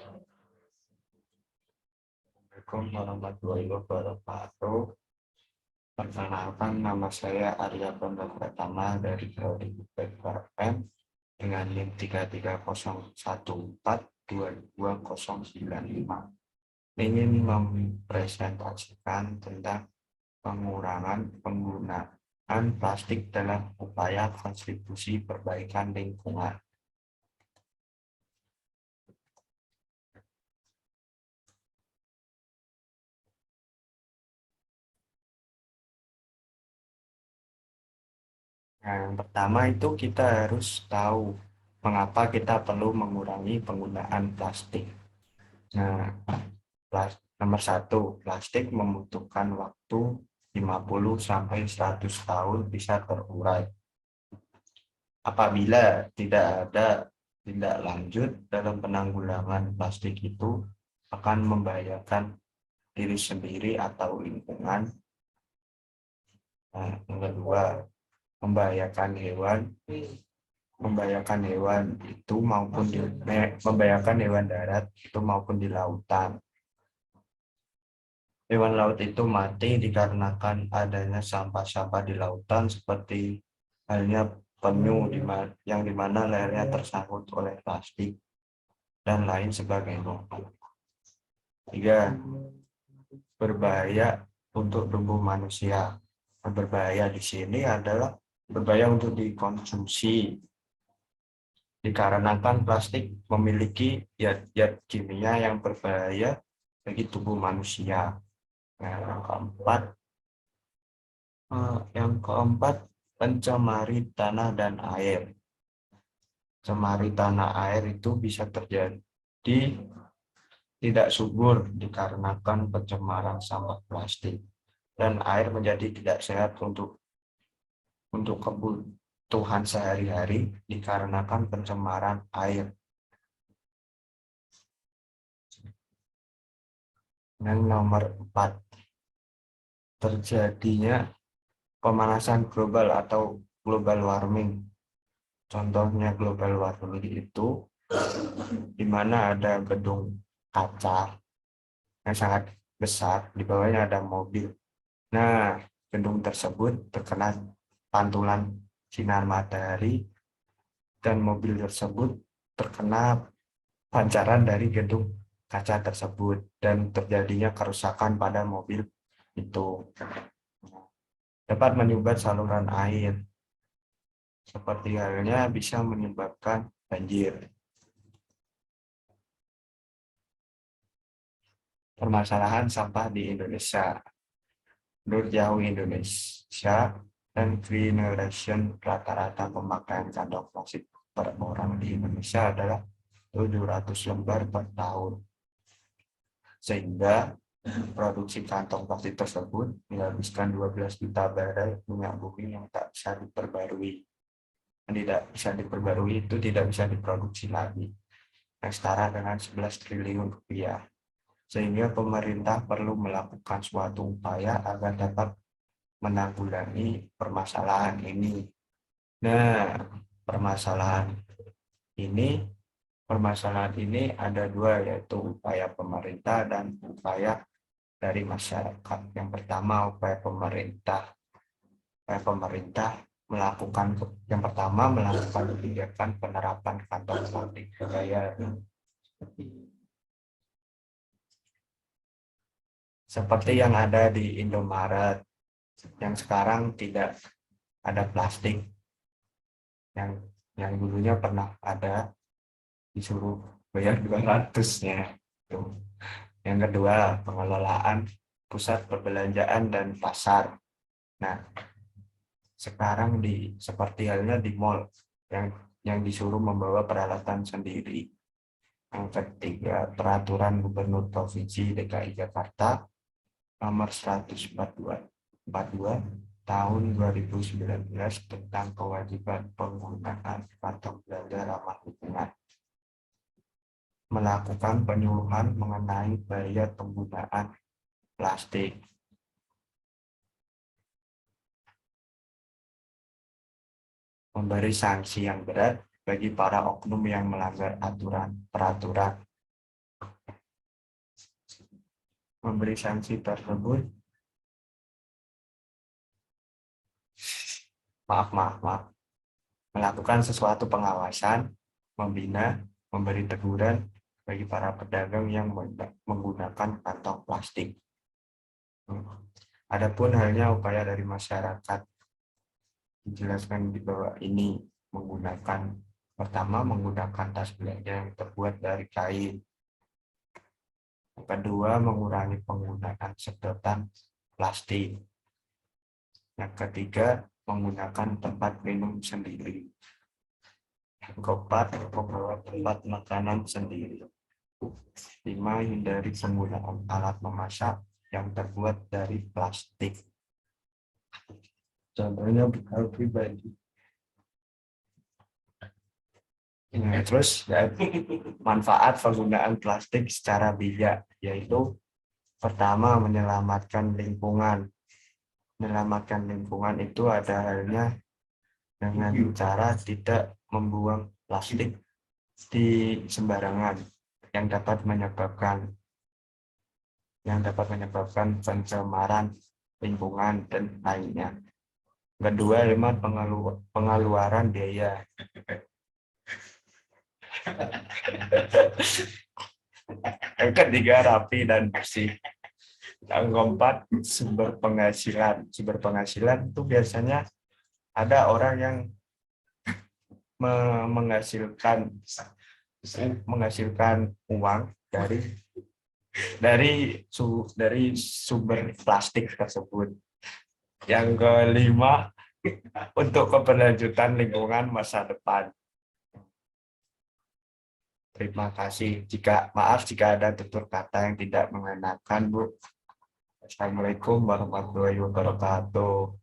Assalamualaikum warahmatullahi wabarakatuh. Perkenalkan, nama saya Arya Bambang Pratama dari Prodi UPKM dengan NIM 33014229095. Ingin mempresentasikan tentang pengurangan penggunaan plastik dalam upaya kontribusi perbaikan lingkungan. Nah, yang pertama itu kita harus tahu mengapa kita perlu mengurangi penggunaan plastik. Nah, nomor satu, plastik membutuhkan waktu 50 sampai 100 tahun bisa terurai. Apabila tidak ada tindak lanjut dalam penanggulangan plastik itu akan membahayakan diri sendiri atau lingkungan. Nah, yang kedua, membahayakan hewan itu maupun membahayakan hewan darat itu maupun di lautan. Hewan laut itu mati dikarenakan adanya sampah-sampah di lautan seperti halnya penyu yang dimana lehernya tersangkut oleh plastik dan lain sebagainya. Tiga, berbahaya untuk tubuh manusia. Berbahaya di sini adalah berbahaya untuk dikonsumsi dikarenakan plastik memiliki zat kimia yang berbahaya bagi tubuh manusia. Nah, yang keempat, pencemari tanah dan air. Pencemari tanah air itu bisa terjadi tidak subur dikarenakan pencemaran sampah plastik dan air menjadi tidak sehat untuk kebutuhan sehari-hari dikarenakan pencemaran air. Dan nomor 4, terjadinya pemanasan global atau global warming. Contohnya global warming itu di mana ada gedung kaca yang sangat besar, di bawahnya ada mobil. Nah, gedung tersebut terkena pantulan sinar matahari dan mobil tersebut terkena pancaran dari gedung kaca tersebut dan terjadinya kerusakan pada mobil itu. Dapat menyumbat saluran air, seperti halnya bisa menyebabkan banjir. Permasalahan sampah di Indonesia. Menurut Yahoo Indonesia dan Generation, rata-rata pemakaian kantong plastik per orang di Indonesia adalah 700 lembar per tahun. Sehingga produksi kantong plastik tersebut menghabiskan 12 juta barel minyak bumi yang tak bisa diperbarui. Yang tidak bisa diperbarui itu tidak bisa diproduksi lagi, yang setara dengan 11 triliun rupiah. Sehingga pemerintah perlu melakukan suatu upaya agar dapat menanggulangi permasalahan ini. Nah, permasalahan ini ada dua, yaitu upaya pemerintah dan upaya dari masyarakat. Yang pertama, upaya pemerintah melakukan kebijakan penerapan kantong plastik berbayar seperti yang ada di Indomaret, yang sekarang tidak ada plastik, yang dulunya pernah ada, disuruh bayar 200-nya. Yang kedua, pengelolaan pusat perbelanjaan dan pasar. Nah, sekarang seperti halnya di mall yang disuruh membawa peralatan sendiri. Yang ketiga, peraturan Gubernur Provinsi DKI Jakarta nomor 142 tahun 2019 tentang kewajiban penggunaan kantong belanja ramah lingkungan, melakukan penyuluhan mengenai bahaya penggunaan plastik. Memberi sanksi yang berat bagi para oknum yang melanggar peraturan. memberi sanksi tersebut, maaf, melakukan sesuatu pengawasan, membina, memberi teguran bagi para pedagang yang menggunakan kantong plastik. Adapun halnya upaya dari masyarakat dijelaskan di bawah ini menggunakan tas belanja yang terbuat dari kain. Yang kedua, mengurangi penggunaan sedotan plastik. Yang ketiga, menggunakan tempat minum sendiri. Yang keempat, membawa tempat makanan sendiri. 5, hindari penggunaan alat memasak yang terbuat dari plastik. Contohnya bekal pribadi. Terus manfaat penggunaan plastik secara bijak, yaitu pertama, menyelamatkan lingkungan. Menyelamatkan lingkungan itu ada halnya dengan cara tidak membuang plastik di sembarangan yang dapat menyebabkan pencemaran lingkungan dan lainnya. Kedua, hemat pengeluaran biaya. Yang ketiga, rapi dan bersih. Yang keempat, sumber penghasilan itu biasanya ada orang yang menghasilkan uang dari sumber plastik tersebut. Yang kelima, untuk keberlanjutan lingkungan masa depan. Terima kasih. Maaf jika ada tutur kata yang tidak mengenakan, Bu. Assalamualaikum warahmatullahi wabarakatuh.